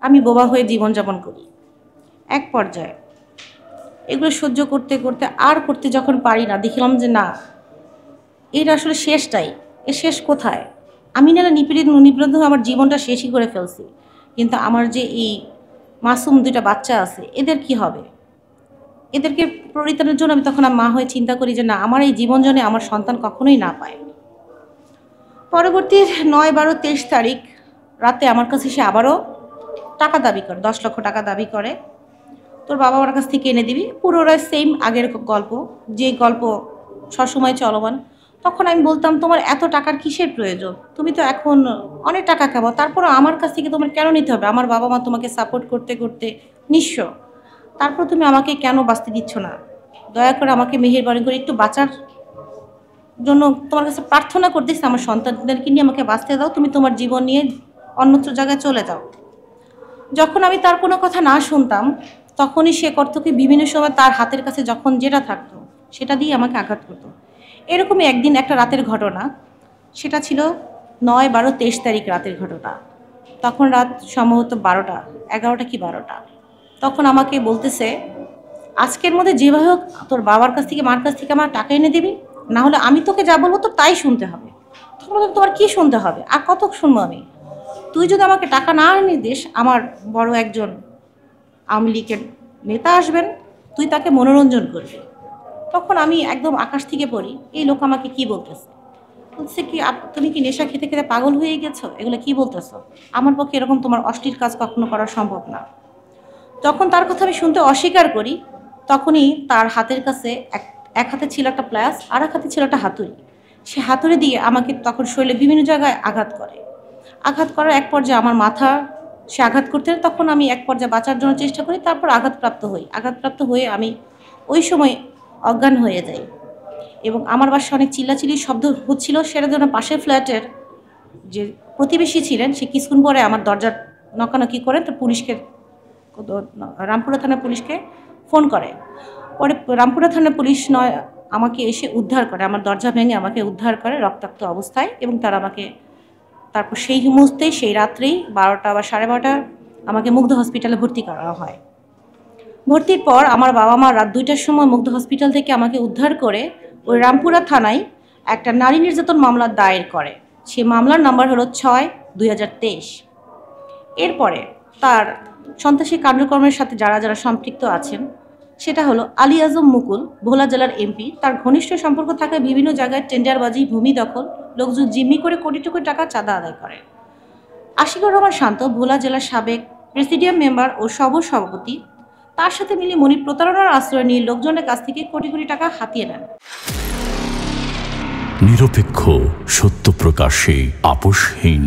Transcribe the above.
আমি বোবা হয়ে জীবনযাপন করি। এক পর্যায়ে এগুলো সহ্য করতে করতে আর করতে যখন পারি না, দেখলাম যে না, এর আসলে শেষটাই, এর শেষ কোথায়? আমি না নিপীড়িত আমার জীবনটা শেষই করে ফেলছি, কিন্তু আমার যে এই মাসুম দুইটা বাচ্চা আছে, এদের কি হবে? এদেরকে পরিত্রাণের জন্য আমি তখন মা হয়ে চিন্তা করি যে না, আমার এই জীবন যেন আমার সন্তান কখনোই না পায়। পরবর্তী 9-12-23 তারিখ রাতে আমার কাছে সে আবারও টাকা দাবি করে, 10 লক্ষ টাকা দাবি করে। তোর বাবা আমার কাছ থেকে এনে দিবি। পুরোটাই সেম আগের গল্প, যে গল্প সবসময় চলমান। তখন আমি বলতাম, তোমার এত টাকার কিসের প্রয়োজন? তুমি তো এখন অনেক টাকা খাবো, তারপরও আমার কাছ থেকে তোমার কেন নিতে হবে? আমার বাবা মা তোমাকে সাপোর্ট করতে করতে নিঃস্ব, তারপর তুমি আমাকে কেন বাঁচতে দিচ্ছ না? দয়া করে আমাকে মেহেরবানি করে একটু বাঁচার জন্য তোমার কাছে প্রার্থনা করতেছি, আমার সন্তানদেরকে নিয়ে আমাকে বাঁচতে দাও, তুমি তোমার জীবন নিয়ে অন্যত্র জায়গায় চলে যাও। যখন আমি তার কোনো কথা না শুনতাম, তখনই সে করতো কি, বিভিন্ন সময় তার হাতের কাছে যখন যেটা থাকতো সেটা দিয়ে আমাকে আঘাত করতো। এরকমই একদিন একটা রাতের ঘটনা, সেটা ছিল 9-12-23 তারিখ রাতের ঘটনা। তখন রাত সম্ভবত 12টা, 11টা কি 12টা। তখন আমাকে বলতেছে, আজকের মধ্যে যেভাবে হোক তোর বাবার কাছ থেকে মার কাছ থেকে আমার টাকা এনে দিবি, না হলে আমি তোকে যা বলবো তো তাই শুনতে হবে। তখন তোমার কি শুনতে হবে, আর কত শুনবো আমি? তুই যদি আমাকে টাকা না এনে দিস, আমার বড় একজন আওয়ামী লীগের নেতা আসবেন, তুই তাকে মনোরঞ্জন করবি। তখন আমি একদম আকাশ থেকে পড়ি, এই লোক আমাকে কি বলতেছে? বলছে কি, তুমি কি নেশা খেতে খেতে পাগল হয়ে গেছো? এগুলো কি বলতেছো? আমার পক্ষে এরকম তোমার অশ্লীল কাজ কখনো করা সম্ভব না। যখন তার কথা আমি শুনতে অস্বীকার করি, তখনই তার হাতের কাছে এক হাতে ছিল একটা প্লাস, আর এক হাতে ছিল একটা হাতুড়ি। সে হাতুড়ি দিয়ে আমাকে তখন শরীরে বিভিন্ন জায়গায় আঘাত করে। আঘাত করার এক পর্যায়ে আমার মাথা সে আঘাত করতে, তখন আমি এক পর্যায়ে বাঁচার জন্য চেষ্টা করি, তারপর আঘাতপ্রাপ্ত হই। আঘাতপ্রাপ্ত হয়ে আমি ওই সময় অজ্ঞান হয়ে যাই, এবং আমার বাসায় অনেক চিল্লাচিল্লির শব্দ হচ্ছিল। সেটার জন্য পাশের ফ্ল্যাটের যে প্রতিবেশী ছিলেন, সে কিছুক্ষণ পরে আমার দরজার নকানকি করে তো পুলিশকে, রামপুরা থানার পুলিশকে ফোন করে। পরে রামপুরা থানার পুলিশ আমাকে এসে উদ্ধার করে, আমার দরজা ভেঙে আমাকে উদ্ধার করে রক্তাক্ত অবস্থায়, এবং তারা আমাকে তারপর সেই মুহূর্তেই, সেই রাত্রেই 12টা বা 12:30 আমাকে মুগ্ধ হসপিটালে ভর্তি করা হয়। ভর্তির পর আমার বাবা মা রাত 2টার সময় মুগ্ধ হসপিটাল থেকে আমাকে উদ্ধার করে ওই রামপুরা থানায় একটা নারী নির্যাতন মামলা দায়ের করে। সেই মামলার নাম্বার হলো 6/2023। এরপরে তার সন্ত্রাসী কার্যক্রমের সাথে যারা যারা সম্পৃক্ত আছেন, সেটা হলো আলী আজম মুকুল, ভোলা জেলার এমপি। তার ঘনিষ্ঠ সম্পর্ক থাকায় বিভিন্ন জায়গায় টেন্ডারবাজি, ভূমি দখল, লোকজন জিম্মি করে কোটি কোটি টাকা চাঁদা আদায় করে। আশিকুর রহমান শান্ত, ভোলা জেলার সাবেক প্রেসিডিয়াম মেম্বার ও সভাপতি, তার সাথে মিলে মনির প্রতারণার আশ্রয় নিয়ে লোকজনের কাছ থেকে কোটি কোটি টাকা হাতিয়ে নেন। নিরপেক্ষ, সত্য প্রকাশে আপোষহীন।